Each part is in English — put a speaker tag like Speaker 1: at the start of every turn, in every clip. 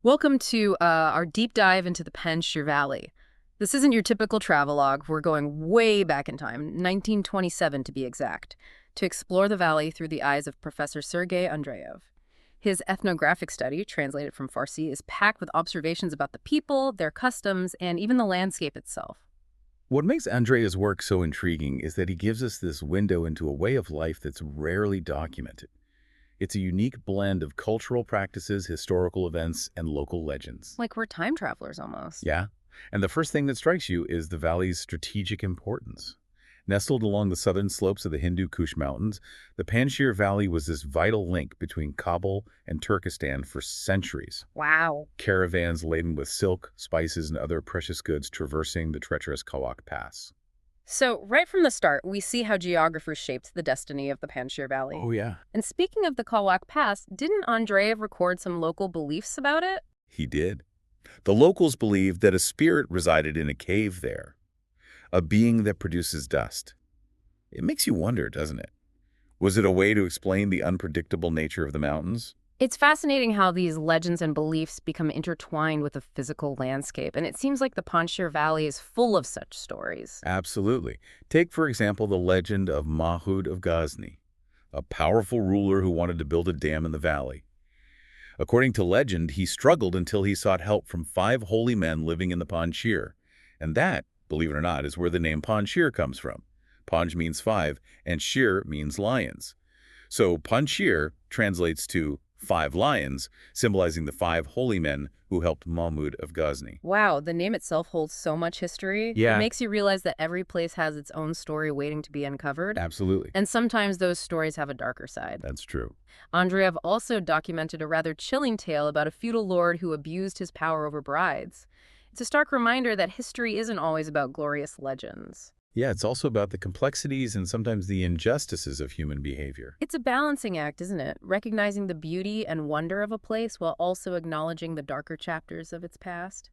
Speaker 1: Welcome to our deep dive into the Panjshir Valley. This isn't your typical travelogue. We're going way back in time, 1927 to be exact, to explore the valley through the eyes of Professor Sergei Andreev. His ethnographic study, translated from Farsi, is packed with observations about the people, their customs, and even the landscape itself.
Speaker 2: What makes Andrea's work so intriguing is that he gives us this window into a way of life that's rarely documented. It's a unique blend of cultural practices, historical events, and local legends.
Speaker 1: Like we're time travelers almost.
Speaker 2: Yeah, and the first thing that strikes you is the valley's strategic importance. Nestled along the southern slopes of the Hindu Kush Mountains, the Panjshir Valley was this vital link between Kabul and Turkestan for centuries.
Speaker 1: Wow.
Speaker 2: Caravans laden with silk, spices, and other precious goods traversing the treacherous Kawak Pass.
Speaker 1: So, right from the start, we see how geographers shaped the destiny of the Panjshir Valley.
Speaker 2: Oh, yeah.
Speaker 1: And speaking of the Kawak Pass, didn't Andreev record some local beliefs about it?
Speaker 2: He did. The locals believed that a spirit resided in a cave there, a being that produces dust. It makes you wonder, doesn't it? Was it a way to explain the unpredictable nature of the mountains?
Speaker 1: It's fascinating how these legends and beliefs become intertwined with the physical landscape, and it seems like the Panjshir Valley is full of such stories.
Speaker 2: Absolutely. Take, for example, the legend of Mahmud of Ghazni, a powerful ruler who wanted to build a dam in the valley. According to legend, he struggled until he sought help from 5 holy men living in the Panjshir. And that, believe it or not, is where the name Panjshir comes from. Panj means 5, and Shir means lions. So Panjshir translates to 5 lions, symbolizing the 5 holy men who helped Mahmud of Ghazni.
Speaker 1: Wow, the name itself holds so much history.
Speaker 2: Yeah.
Speaker 1: It makes you realize that every place has its own story waiting to be uncovered.
Speaker 2: Absolutely.
Speaker 1: And sometimes those stories have a darker side.
Speaker 2: That's true.
Speaker 1: Andreev also documented a rather chilling tale about a feudal lord who abused his power over brides. It's a stark reminder that history isn't always about glorious legends.
Speaker 2: Yeah, it's also about the complexities and sometimes the injustices of human behavior.
Speaker 1: It's a balancing act, isn't it? Recognizing the beauty and wonder of a place while also acknowledging the darker chapters of its past.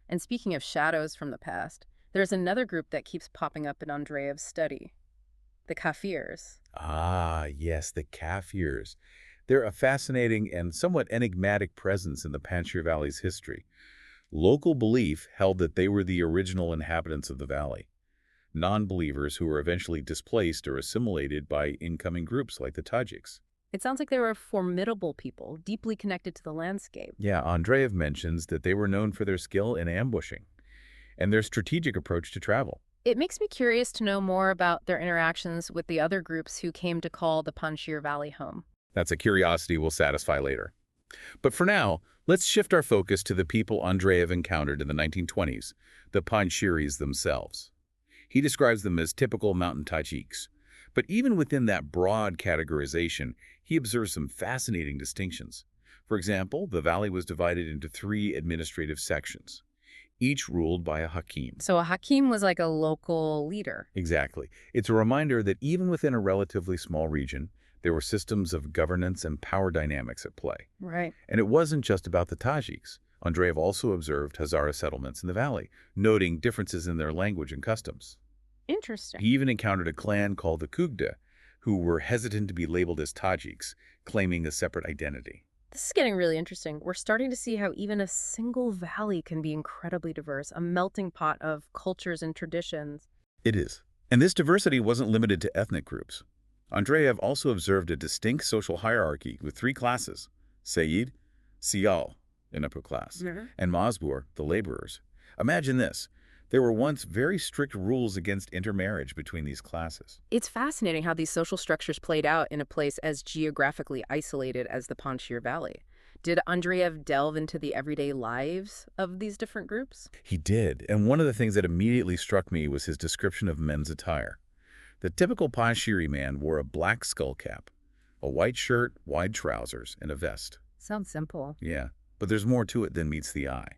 Speaker 1: And speaking of shadows from the past, there's another group that keeps popping up in Andreev's study, the Kafirs.
Speaker 2: Ah, yes, the Kafirs. They're a fascinating and somewhat enigmatic presence in the Panjshir Valley's history. Local belief held that they were the original inhabitants of the valley, non-believers who were eventually displaced or assimilated by incoming groups like the Tajiks.
Speaker 1: It sounds like they were formidable people, deeply connected to the landscape.
Speaker 2: Yeah, Andreev mentions that they were known for their skill in ambushing and their strategic approach to travel.
Speaker 1: It makes me curious to know more about their interactions with the other groups who came to call the Panjshir Valley home.
Speaker 2: That's a curiosity we'll satisfy later. But for now, let's shift our focus to the people Andreev encountered in the 1920s, the Panjshiris themselves. He describes them as typical mountain Tajiks. But even within that broad categorization, he observes some fascinating distinctions. For example, the valley was divided into 3 administrative sections, each ruled by a hakim.
Speaker 1: So a hakim was like a local leader.
Speaker 2: Exactly. It's a reminder that even within a relatively small region, there were systems of governance and power dynamics at play.
Speaker 1: Right.
Speaker 2: And it wasn't just about the Tajiks. Andreev also observed Hazara settlements in the valley, noting differences in their language and customs.
Speaker 1: Interesting.
Speaker 2: He even encountered a clan called the Kugda, who were hesitant to be labeled as Tajiks, claiming a separate identity.
Speaker 1: This is getting really interesting. We're starting to see how even a single valley can be incredibly diverse, a melting pot of cultures and traditions.
Speaker 2: It is. And this diversity wasn't limited to ethnic groups. Andreev also observed a distinct social hierarchy with 3 classes: Sayyid, Siyal, an upper class, and Mazbur, the laborers. Imagine this. There were once very strict rules against intermarriage between these classes.
Speaker 1: It's fascinating how these social structures played out in a place as geographically isolated as the Panjshir Valley. Did Andreev delve into the everyday lives of these different groups?
Speaker 2: He did, and one of the things that immediately struck me was his description of men's attire. The typical Panjshiri man wore a black skull cap, a white shirt, wide trousers, and a vest.
Speaker 1: Sounds simple.
Speaker 2: Yeah, but there's more to it than meets the eye.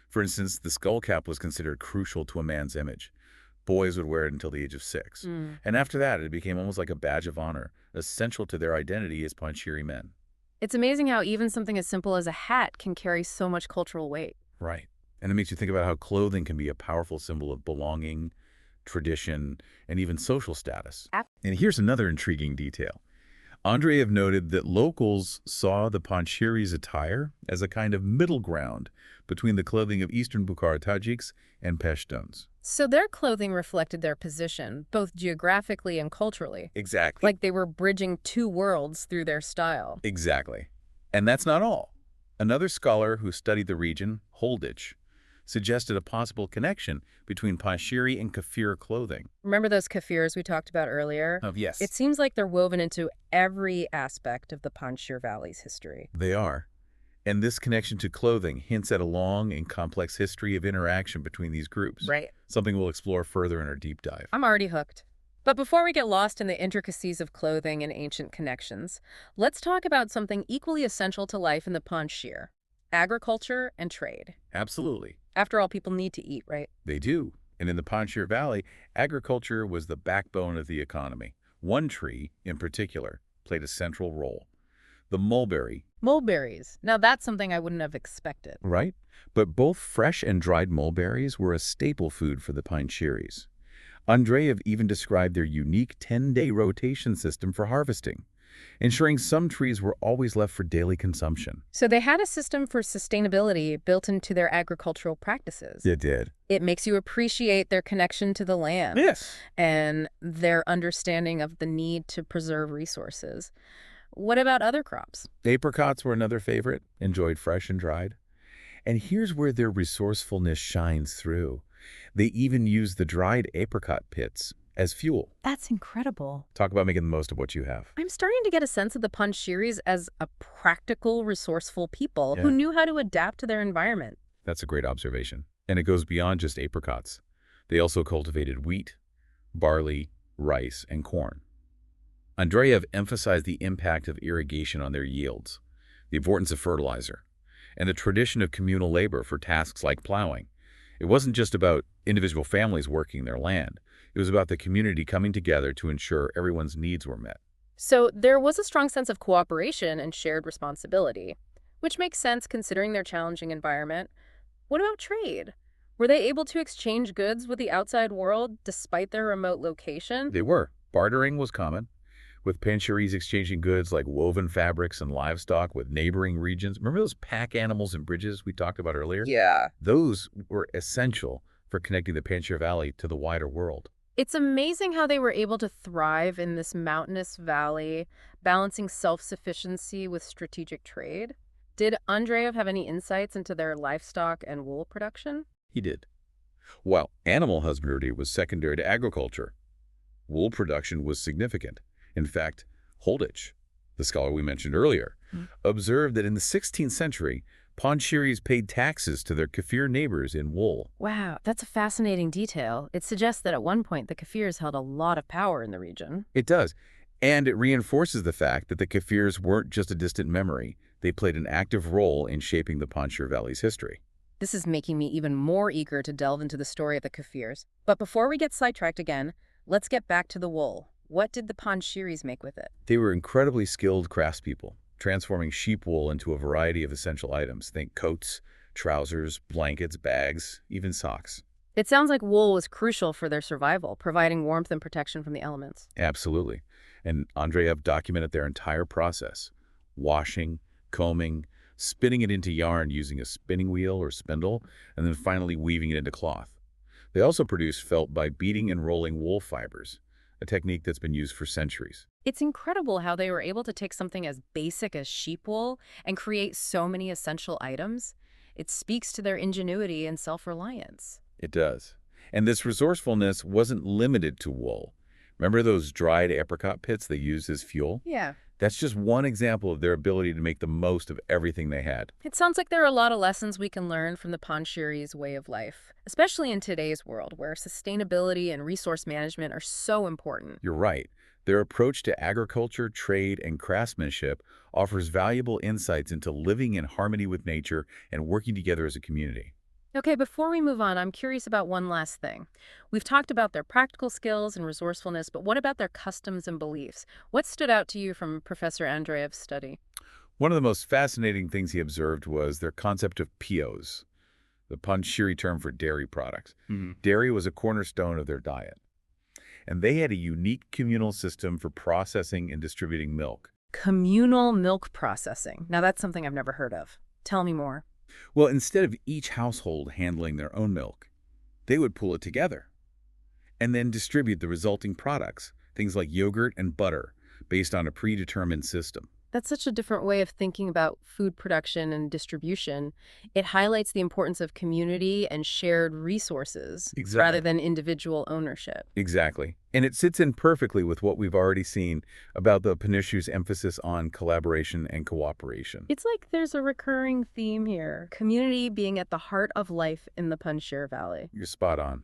Speaker 2: For instance, the skull cap was considered crucial to a man's image. Boys would wear it until the age of 6. And after that, it became almost like a badge of honor, essential to their identity as Panjshiri men.
Speaker 1: It's amazing how even something as simple as a hat can carry so much cultural weight.
Speaker 2: Right. And it makes you think about how clothing can be a powerful symbol of belonging, tradition, and even social status. And here's another intriguing detail. Andreev noted that locals saw the Panjshiri's attire as a kind of middle ground between the clothing of Eastern Bukhara Tajiks and Pashtuns.
Speaker 1: So their clothing reflected their position, both geographically and culturally,
Speaker 2: Exactly.
Speaker 1: like they were bridging two worlds through their style.
Speaker 2: Exactly. And that's not all. Another scholar who studied the region, Holditch, suggested a possible connection between Panjshiri and Kafir clothing.
Speaker 1: Remember those kafirs we talked about earlier?
Speaker 2: Yes.
Speaker 1: It seems like they're woven into every aspect of the Panjshir Valley's history.
Speaker 2: They are. And this connection to clothing hints at a long and complex history of interaction between these groups.
Speaker 1: Right.
Speaker 2: Something we'll explore further in our deep dive.
Speaker 1: I'm already hooked. But before we get lost in the intricacies of clothing and ancient connections, let's talk about something equally essential to life in the Panjshir: agriculture and trade.
Speaker 2: Absolutely.
Speaker 1: After all, people need to eat, right?
Speaker 2: They do. And in the Panjshir Valley, agriculture was the backbone of the economy. One tree, in particular, played a central role: the mulberry.
Speaker 1: Mulberries. Now that's something I wouldn't have expected.
Speaker 2: Right? But both fresh and dried mulberries were a staple food for the Panjshiris. Andreev even described their unique 10-day rotation system for harvesting, ensuring some trees were always left for daily consumption.
Speaker 1: So they had a system for sustainability built into their agricultural practices.
Speaker 2: It did.
Speaker 1: It makes you appreciate their connection to the land.
Speaker 2: Yes.
Speaker 1: And their understanding of the need to preserve resources. What about other crops?
Speaker 2: Apricots were another favorite, enjoyed fresh and dried. And here's where their resourcefulness shines through. They even used the dried apricot pits as fuel.
Speaker 1: That's incredible.
Speaker 2: Talk about making the most of what you have.
Speaker 1: I'm starting to get a sense of the Panjshiris as a practical, resourceful people who
Speaker 2: Yeah.
Speaker 1: knew how to adapt to their environment.
Speaker 2: That's a great observation. And it goes beyond just apricots. They also cultivated wheat, barley, rice, and corn. Andreev emphasized the impact of irrigation on their yields, the importance of fertilizer, and the tradition of communal labor for tasks like plowing. It wasn't just about individual families working their land. It was about the community coming together to ensure everyone's needs were met.
Speaker 1: So there was a strong sense of cooperation and shared responsibility, which makes sense considering their challenging environment. What about trade? Were they able to exchange goods with the outside world despite their remote location?
Speaker 2: They were. Bartering was common, with Panjshiris exchanging goods like woven fabrics and livestock with neighboring regions. Remember those pack animals and bridges we talked about earlier?
Speaker 1: Yeah.
Speaker 2: Those were essential for connecting the Panjshir Valley to the wider world.
Speaker 1: It's amazing how they were able to thrive in this mountainous valley, balancing self-sufficiency with strategic trade. Did Andreev have any insights into their livestock and wool production?
Speaker 2: He did. While animal husbandry was secondary to agriculture, wool production was significant. In fact, Holditch, the scholar we mentioned earlier, observed that in the 16th century, Panjshiris paid taxes to their Kafir neighbors in wool.
Speaker 1: Wow, that's a fascinating detail. It suggests that at one point the Kafirs held a lot of power in the region.
Speaker 2: It does. And it reinforces the fact that the Kafirs weren't just a distant memory. They played an active role in shaping the Panjshir Valley's history.
Speaker 1: This is making me even more eager to delve into the story of the Kafirs. But before we get sidetracked again, let's get back to the wool. What did the Panjshiris make with it?
Speaker 2: They were incredibly skilled craftspeople, transforming sheep wool into a variety of essential items. Think coats, trousers, blankets, bags, even socks.
Speaker 1: It sounds like wool was crucial for their survival, providing warmth and protection from the elements.
Speaker 2: Absolutely. And Andreev documented their entire process: washing, combing, spinning it into yarn using a spinning wheel or spindle, and then finally weaving it into cloth. They also produced felt by beating and rolling wool fibers, a technique that's been used for centuries.
Speaker 1: It's incredible how they were able to take something as basic as sheep wool and create so many essential items. It speaks to their ingenuity and self-reliance.
Speaker 2: It does. And this resourcefulness wasn't limited to wool. Remember those dried apricot pits they used as fuel?
Speaker 1: Yeah.
Speaker 2: That's just one example of their ability to make the most of everything they had.
Speaker 1: It sounds like there are a lot of lessons we can learn from the Panjshiri's way of life, especially in today's world where sustainability and resource management are so important.
Speaker 2: You're right. Their approach to agriculture, trade, and craftsmanship offers valuable insights into living in harmony with nature and working together as a community.
Speaker 1: Okay, before we move on, I'm curious about one last thing. We've talked about their practical skills and resourcefulness, but what about their customs and beliefs? What stood out to you from Professor Andreev's study?
Speaker 2: One of the most fascinating things he observed was their concept of pios, the Panjshiri term for dairy products. Dairy was a cornerstone of their diet. and they had a unique communal system for processing and distributing milk.
Speaker 1: Communal milk processing. Now that's something I've never heard of. Tell me more.
Speaker 2: Well, instead of each household handling their own milk, they would pool it together and then distribute the resulting products, things like yogurt and butter, based on a predetermined system.
Speaker 1: That's such a different way of thinking about food production and distribution. It highlights the importance of community and shared resources rather than individual ownership.
Speaker 2: Exactly. And it sits in perfectly with what we've already seen about the Panjshir's emphasis on collaboration and cooperation.
Speaker 1: It's like there's a recurring theme here, community being at the heart of life in the Panjshir Valley.
Speaker 2: You're spot on.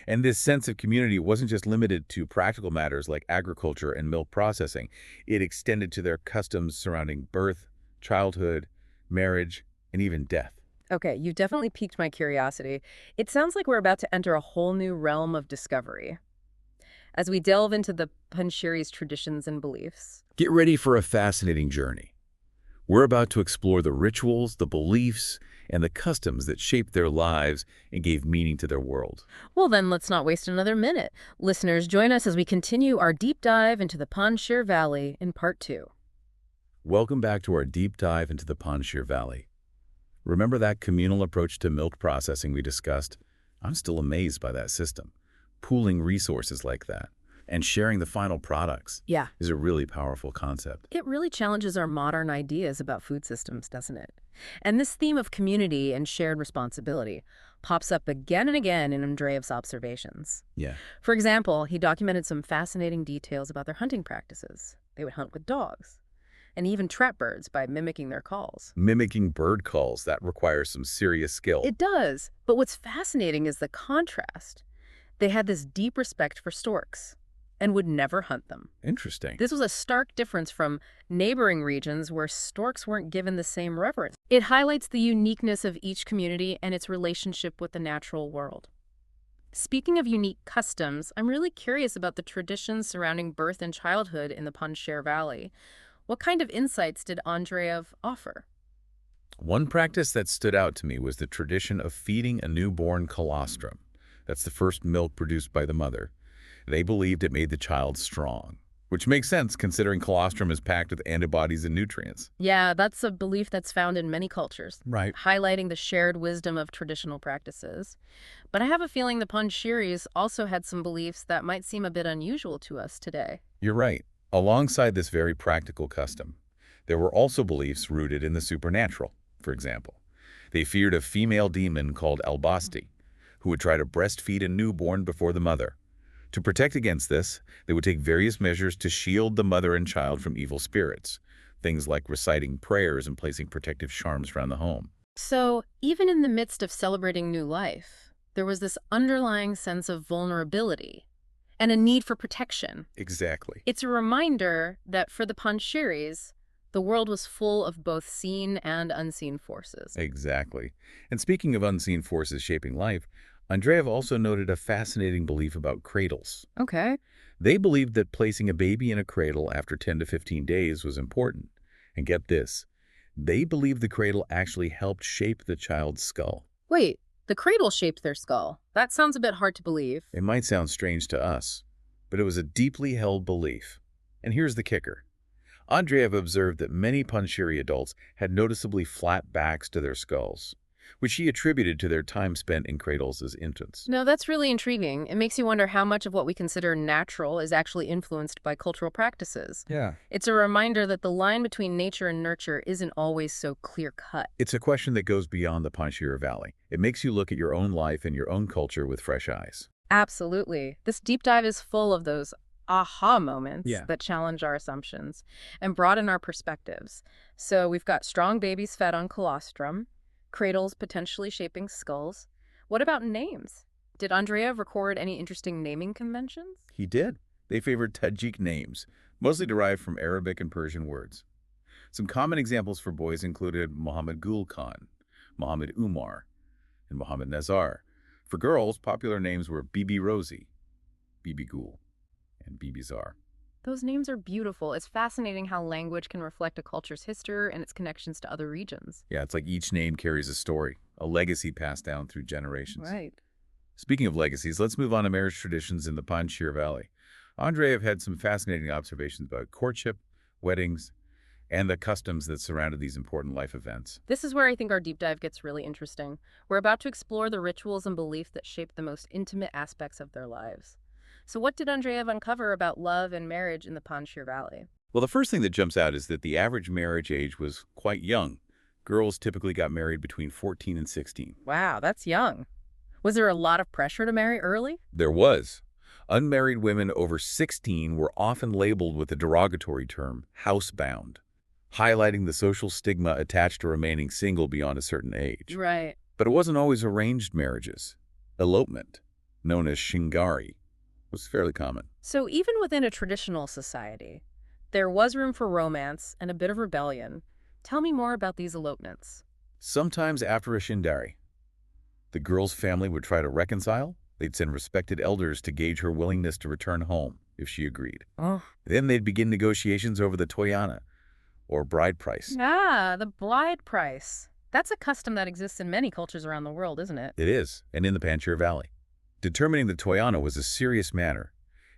Speaker 2: And this sense of community wasn't just limited to practical matters like agriculture and milk processing. It extended to their customs surrounding birth, childhood, marriage, and even death.
Speaker 1: Okay, you've definitely piqued my curiosity. It sounds like we're about to enter a whole new realm of discovery as we delve into the Panjshiri's traditions and beliefs.
Speaker 2: Get ready for a fascinating journey. We're about to explore the rituals, the beliefs, and the customs that shaped their lives and gave meaning to their world.
Speaker 1: Well, then let's not waste another minute. Listeners, join us as we continue our deep dive into the Panjshir Valley in Part 2.
Speaker 2: Welcome back to our deep dive into the Panjshir Valley. Remember that communal approach to milk processing we discussed? I'm still amazed by that system. Pooling resources like that and sharing the final products is a really powerful concept.
Speaker 1: It really challenges our modern ideas about food systems, doesn't it? And this theme of community and shared responsibility pops up again and again in Andreev's observations.
Speaker 2: Yeah.
Speaker 1: For example, he documented some fascinating details about their hunting practices. They would hunt with dogs and even trap birds by mimicking their calls.
Speaker 2: Mimicking bird calls, that requires some serious skill.
Speaker 1: It does. But what's fascinating is the contrast. They had this deep respect for storks and would never hunt them.
Speaker 2: Interesting.
Speaker 1: This was a stark difference from neighboring regions where storks weren't given the same reverence. It highlights the uniqueness of each community and its relationship with the natural world. Speaking of unique customs, I'm really curious about the traditions surrounding birth and childhood in the Panjshir Valley. What kind of insights did Andreev offer?
Speaker 2: One practice that stood out to me was the tradition of feeding a newborn colostrum. That's the first milk produced by the mother. They believed it made the child strong, which makes sense considering colostrum is packed with antibodies and nutrients.
Speaker 1: Yeah, that's a belief that's found in many cultures,
Speaker 2: Right.
Speaker 1: highlighting the shared wisdom of traditional practices. But I have a feeling the Panjshiris also had some beliefs that might seem a bit unusual to us today.
Speaker 2: You're right. Alongside this very practical custom, there were also beliefs rooted in the supernatural. For example, they feared a female demon called Albasti, who would try to breastfeed a newborn before the mother. To protect against this, they would take various measures to shield the mother and child from evil spirits, things like reciting prayers and placing protective charms around the home.
Speaker 1: So, even in the midst of celebrating new life, there was this underlying sense of vulnerability and a need for protection.
Speaker 2: Exactly.
Speaker 1: It's a reminder that for the Panjshiris, the world was full of both seen and unseen forces.
Speaker 2: Exactly. And speaking of unseen forces shaping life, Andreev also noted a fascinating belief about cradles.
Speaker 1: Okay.
Speaker 2: They believed that placing a baby in a cradle after 10 to 15 days was important. And get this, they believed the cradle actually helped shape the child's skull.
Speaker 1: Wait, the cradle shaped their skull. That sounds a bit hard to believe.
Speaker 2: It might sound strange to us, but it was a deeply held belief. And here's the kicker. Andreev observed that many Panjshiri adults had noticeably flat backs to their skulls, which he attributed to their time spent in cradles as infants.
Speaker 1: No, that's really intriguing. It makes you wonder how much of what we consider natural is actually influenced by cultural practices.
Speaker 2: Yeah.
Speaker 1: It's a reminder that the line between nature and nurture isn't always so clear-cut.
Speaker 2: It's a question that goes beyond the Panjshir Valley. It makes you look at your own life and your own culture with fresh eyes.
Speaker 1: Absolutely. This deep dive is full of those aha moments that challenge our assumptions and broaden our perspectives. So we've got strong babies fed on colostrum, cradles potentially shaping skulls. What about names? Did Andreev record any interesting naming conventions?
Speaker 2: He did. They favored Tajik names, mostly derived from Arabic and Persian words. Some common examples for boys included Muhammad Gul Khan, Muhammad Umar, and Muhammad Nazar. For girls, popular names were Bibi Rosie, Bibi Gul, and Bibi Zar.
Speaker 1: Those names are beautiful. It's fascinating how language can reflect a culture's history and its connections to other regions.
Speaker 2: Yeah, it's like each name carries a story, a legacy passed down through generations.
Speaker 1: Right.
Speaker 2: Speaking of legacies, let's move on to marriage traditions in the Panjshir Valley. Andreev had some fascinating observations about courtship, weddings, and the customs that surrounded these important life events.
Speaker 1: This is where I think our deep dive gets really interesting. We're about to explore the rituals and beliefs that shape the most intimate aspects of their lives. So what did Andreev uncover about love and marriage in the Panjshir Valley?
Speaker 2: Well, the first thing that jumps out is that the average marriage age was quite young. Girls typically got married between 14 and 16.
Speaker 1: Wow, that's young. Was there a lot of pressure to marry early?
Speaker 2: There was. Unmarried women over 16 were often labeled with the derogatory term housebound, highlighting the social stigma attached to remaining single beyond a certain age.
Speaker 1: Right.
Speaker 2: But it wasn't always arranged marriages. Elopement, known as shingari, was fairly common.
Speaker 1: So even within a traditional society, there was room for romance and a bit of rebellion. Tell me more about these elopements.
Speaker 2: Sometimes after a shindari, the girl's family would try to reconcile. They'd send respected elders to gauge her willingness to return home if she agreed.
Speaker 1: Oh.
Speaker 2: Then they'd begin negotiations over the toyana, or bride price.
Speaker 1: Ah, the bride price. That's a custom that exists in many cultures around the world, isn't it?
Speaker 2: It is, and in the Panjshir Valley. Determining the toyana was a serious matter.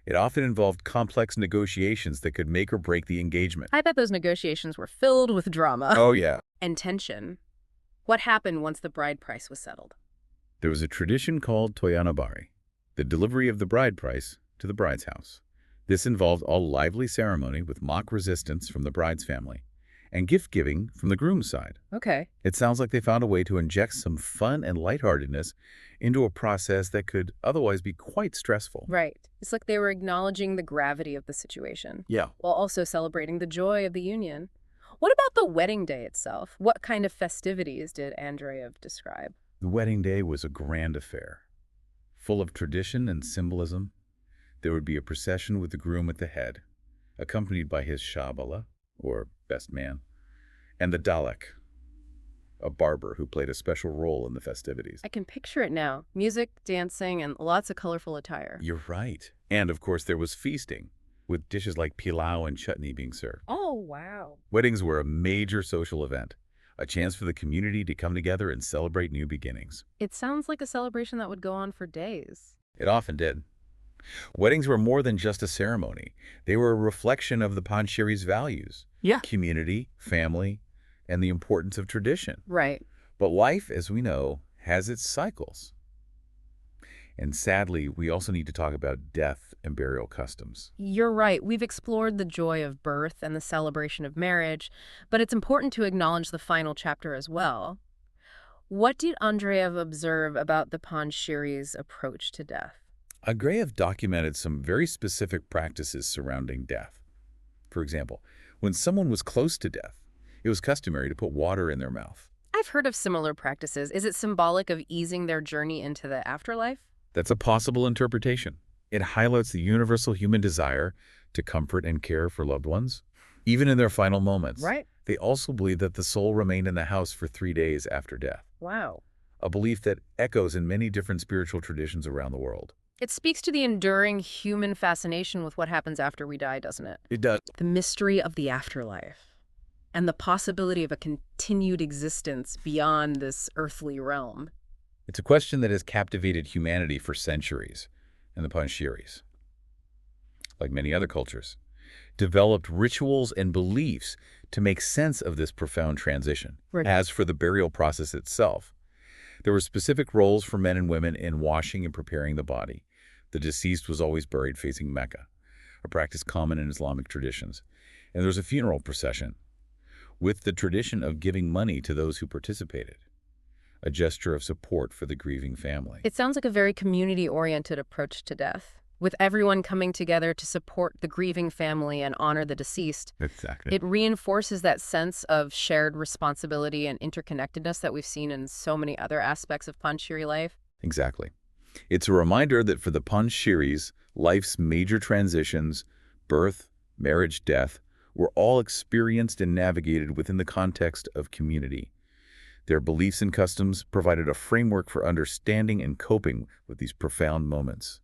Speaker 2: It often involved complex negotiations that could make or break the engagement.
Speaker 1: I bet those negotiations were filled with drama.
Speaker 2: Oh, yeah.
Speaker 1: And tension. What happened once the bride price was settled?
Speaker 2: There was a tradition called toyanabari, the delivery of the bride price to the bride's house. This involved a lively ceremony with mock resistance from the bride's family and gift-giving from the groom's side.
Speaker 1: Okay.
Speaker 2: It sounds like they found a way to inject some fun and lightheartedness into a process that could otherwise be quite stressful.
Speaker 1: Right. It's like they were acknowledging the gravity of the situation,
Speaker 2: Yeah.
Speaker 1: while also celebrating the joy of the union. What about the wedding day itself? What kind of festivities did Andreev describe?
Speaker 2: The wedding day was a grand affair, full of tradition and symbolism. There would be a procession with the groom at the head, accompanied by his shabala, or best man, and the dalek, a barber who played a special role in the festivities.
Speaker 1: I can picture it now. Music, dancing, and lots of colorful attire.
Speaker 2: You're right. And of course there was feasting, with dishes like pilau and chutney being served.
Speaker 1: Oh, wow.
Speaker 2: Weddings were a major social event, a chance for the community to come together and celebrate new beginnings.
Speaker 1: It sounds like a celebration that would go on for days.
Speaker 2: It often did. Weddings were more than just a ceremony. They were a reflection of the Panjshiri's values.
Speaker 1: Yeah.
Speaker 2: Community, family, and the importance of tradition.
Speaker 1: Right.
Speaker 2: But life, as we know, has its cycles. And sadly, we also need to talk about death and burial customs.
Speaker 1: You're right. We've explored the joy of birth and the celebration of marriage, but it's important to acknowledge the final chapter as well. What did Andreev observe about the Panjshiri's approach to death?
Speaker 2: Andreev documented some very specific practices surrounding death. For example, when someone was close to death, it was customary to put water in their mouth.
Speaker 1: I've heard of similar practices. Is it symbolic of easing their journey into the afterlife?
Speaker 2: That's a possible interpretation. It highlights the universal human desire to comfort and care for loved ones, even in their final moments.
Speaker 1: Right.
Speaker 2: They also believe that the soul remained in the house for 3 days after death,
Speaker 1: Wow.
Speaker 2: a belief that echoes in many different spiritual traditions around the world.
Speaker 1: It speaks to the enduring human fascination with what happens after we die, doesn't it?
Speaker 2: It does.
Speaker 1: The mystery of the afterlife and the possibility of a continued existence beyond this earthly realm.
Speaker 2: It's a question that has captivated humanity for centuries, and the Panjshiris, like many other cultures, developed rituals and beliefs to make sense of this profound transition.
Speaker 1: Right.
Speaker 2: As for the burial process itself, there were specific roles for men and women in washing and preparing the body. The deceased was always buried facing Mecca, a practice common in Islamic traditions. And there was a funeral procession, with the tradition of giving money to those who participated, a gesture of support for the grieving family.
Speaker 1: It sounds like a very community-oriented approach to death, with everyone coming together to support the grieving family and honor the deceased.
Speaker 2: Exactly.
Speaker 1: It reinforces that sense of shared responsibility and interconnectedness that we've seen in so many other aspects of Panjshiri life.
Speaker 2: Exactly. It's a reminder that for the Panjshiris, life's major transitions, birth, marriage, death, were all experienced and navigated within the context of community. Their beliefs and customs provided a framework for understanding and coping with these profound moments,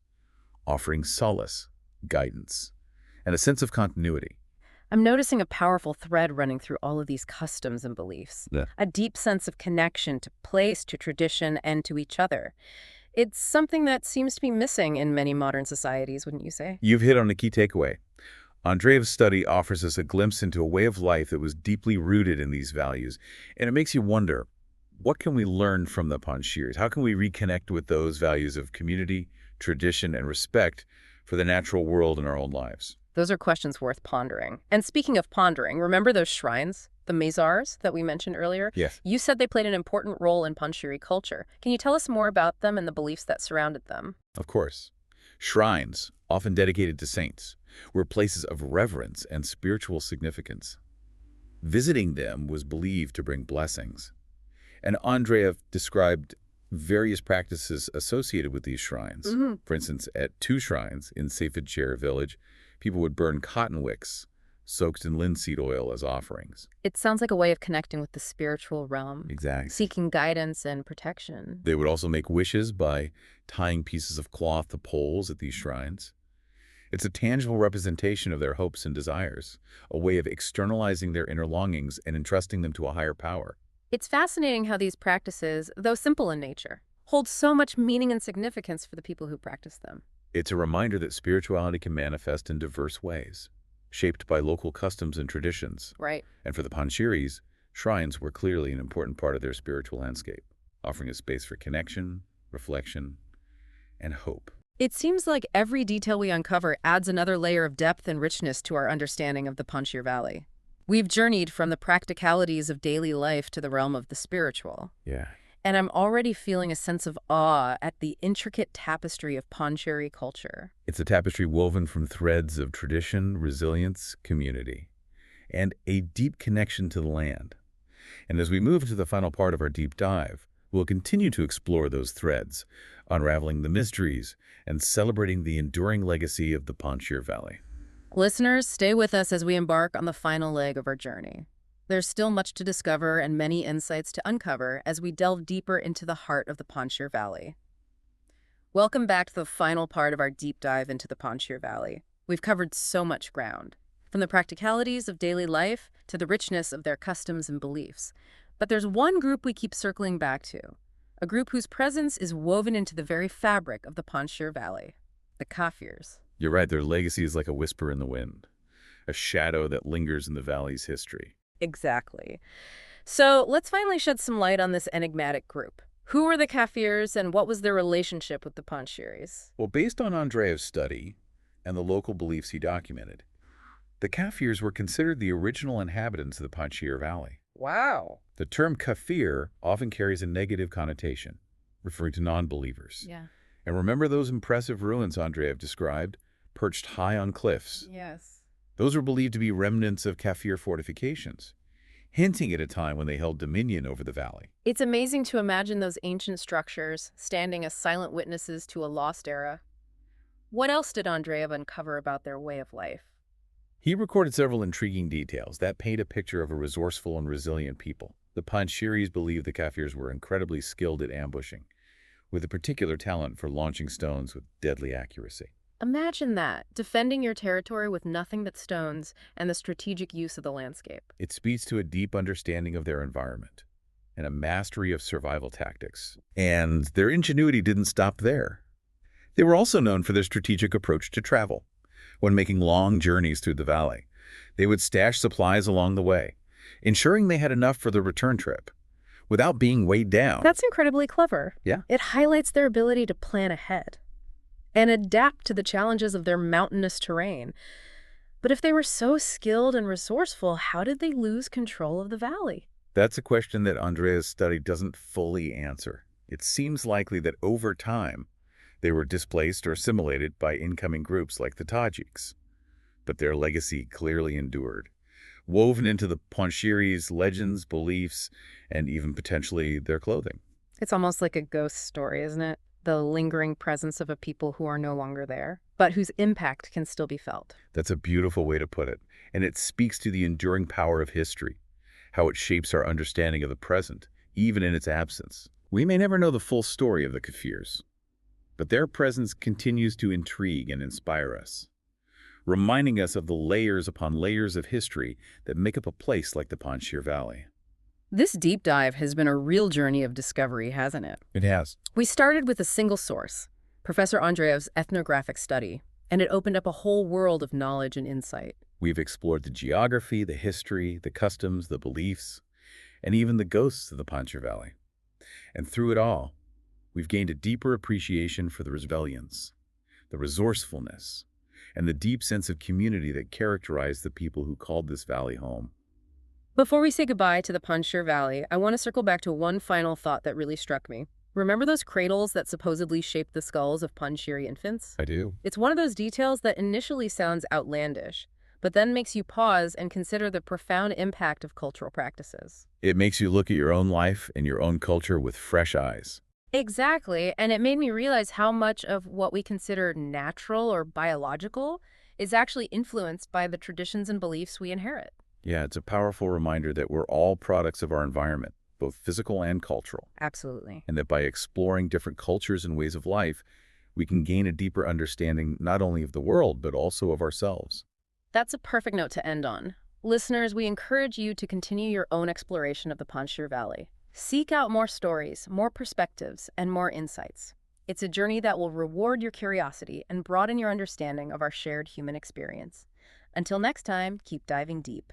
Speaker 2: offering solace, guidance, and a sense of continuity.
Speaker 1: I'm noticing a powerful thread running through all of these customs and beliefs.
Speaker 2: Yeah.
Speaker 1: A deep sense of connection to place, to tradition, and to each other. It's something that seems to be missing in many modern societies, wouldn't you say?
Speaker 2: You've hit on a key takeaway. Andreev's study offers us a glimpse into a way of life that was deeply rooted in these values, and it makes you wonder, what can we learn from the Panjshirs? How can we reconnect with those values of community, tradition, and respect for the natural world in our own lives?
Speaker 1: Those are questions worth pondering. And speaking of pondering, remember those shrines, the mazars that we mentioned earlier?
Speaker 2: Yes.
Speaker 1: You said they played an important role in Panjshiri culture. Can you tell us more about them and the beliefs that surrounded them?
Speaker 2: Of course. Shrines, often dedicated to saints, were places of reverence and spiritual significance. Visiting them was believed to bring blessings. And Andreev described various practices associated with these shrines. For instance, at two shrines in Seyfetshire village, people would burn cotton wicks soaked in linseed oil as offerings.
Speaker 1: It sounds like a way of connecting with the spiritual realm,
Speaker 2: Exactly.
Speaker 1: seeking guidance and protection.
Speaker 2: They would also make wishes by tying pieces of cloth to poles at these shrines. It's a tangible representation of their hopes and desires, a way of externalizing their inner longings and entrusting them to a higher power.
Speaker 1: It's fascinating how these practices, though simple in nature, hold so much meaning and significance for the people who practice them.
Speaker 2: It's a reminder that spirituality can manifest in diverse ways, shaped by local customs and traditions.
Speaker 1: Right.
Speaker 2: And for the Panjshiris, shrines were clearly an important part of their spiritual landscape, offering a space for connection, reflection, and hope.
Speaker 1: It seems like every detail we uncover adds another layer of depth and richness to our understanding of the Panjshir Valley. We've journeyed from the practicalities of daily life to the realm of the spiritual.
Speaker 2: Yeah.
Speaker 1: And I'm already feeling a sense of awe at the intricate tapestry of Panjshiri culture.
Speaker 2: It's a tapestry woven from threads of tradition, resilience, community, and a deep connection to the land. And as we move to the final part of our deep dive, we'll continue to explore those threads, unraveling the mysteries and celebrating the enduring legacy of the Panjshir Valley.
Speaker 1: Listeners, stay with us as we embark on the final leg of our journey. There's still much to discover and many insights to uncover as we delve deeper into the heart of the Panjshir Valley. Welcome back to the final part of our deep dive into the Panjshir Valley. We've covered so much ground, from the practicalities of daily life to the richness of their customs and beliefs. But there's one group we keep circling back to, a group whose presence is woven into the very fabric of the Panjshir Valley, the Kafirs.
Speaker 2: You're right, their legacy is like a whisper in the wind, a shadow that lingers in the valley's history.
Speaker 1: Exactly. So let's finally shed some light on this enigmatic group. Who were the Kafirs and what was their relationship with the Panjshiris?
Speaker 2: Well, based on Andreev's study and the local beliefs he documented, the Kafirs were considered the original inhabitants of the Panjshir Valley.
Speaker 1: Wow.
Speaker 2: The term kafir often carries a negative connotation, referring to non-believers.
Speaker 1: Yeah.
Speaker 2: And remember those impressive ruins Andreev described, perched high on cliffs?
Speaker 1: Yes.
Speaker 2: Those were believed to be remnants of Kafir fortifications, hinting at a time when they held dominion over the valley.
Speaker 1: It's amazing to imagine those ancient structures standing as silent witnesses to a lost era. What else did Andreev uncover about their way of life?
Speaker 2: He recorded several intriguing details that paint a picture of a resourceful and resilient people. The Panjshiris believed the Kafirs were incredibly skilled at ambushing, with a particular talent for launching stones with deadly accuracy.
Speaker 1: Imagine that, defending your territory with nothing but stones and the strategic use of the landscape.
Speaker 2: It speaks to a deep understanding of their environment and a mastery of survival tactics. And their ingenuity didn't stop there. They were also known for their strategic approach to travel. When making long journeys through the valley, they would stash supplies along the way, ensuring they had enough for the return trip, without being weighed down.
Speaker 1: That's incredibly clever.
Speaker 2: Yeah.
Speaker 1: It highlights their ability to plan ahead and adapt to the challenges of their mountainous terrain. But if they were so skilled and resourceful, how did they lose control of the valley?
Speaker 2: That's a question that Andreev's study doesn't fully answer. It seems likely that over time, they were displaced or assimilated by incoming groups like the Tajiks. But their legacy clearly endured, woven into the Panjshiris' legends, beliefs, and even potentially their clothing.
Speaker 1: It's almost like a ghost story, isn't it? The lingering presence of a people who are no longer there, but whose impact can still be felt.
Speaker 2: That's a beautiful way to put it, and it speaks to the enduring power of history, how it shapes our understanding of the present, even in its absence. We may never know the full story of the Kafirs, but their presence continues to intrigue and inspire us, reminding us of the layers upon layers of history that make up a place like the Panjshir Valley.
Speaker 1: This deep dive has been a real journey of discovery, hasn't it?
Speaker 2: It has.
Speaker 1: We started with a single source, Professor Andreev's ethnographic study, and it opened up a whole world of knowledge and insight.
Speaker 2: We've explored the geography, the history, the customs, the beliefs, and even the ghosts of the Panjshir Valley. And through it all, we've gained a deeper appreciation for the resilience, the resourcefulness, and the deep sense of community that characterized the people who called this valley home.
Speaker 1: Before we say goodbye to the Panjshir Valley, I want to circle back to one final thought that really struck me. Remember those cradles that supposedly shaped the skulls of Panjshiri infants?
Speaker 2: I do.
Speaker 1: It's one of those details that initially sounds outlandish, but then makes you pause and consider the profound impact of cultural practices.
Speaker 2: It makes you look at your own life and your own culture with fresh eyes.
Speaker 1: Exactly, and it made me realize how much of what we consider natural or biological is actually influenced by the traditions and beliefs we inherit.
Speaker 2: Yeah, it's a powerful reminder that we're all products of our environment, both physical and cultural,
Speaker 1: Absolutely.
Speaker 2: and that by exploring different cultures and ways of life, we can gain a deeper understanding not only of the world, but also of ourselves.
Speaker 1: That's a perfect note to end on. Listeners, we encourage you to continue your own exploration of the Panjshir Valley. Seek out more stories, more perspectives, and more insights. It's a journey that will reward your curiosity and broaden your understanding of our shared human experience. Until next time, keep diving deep.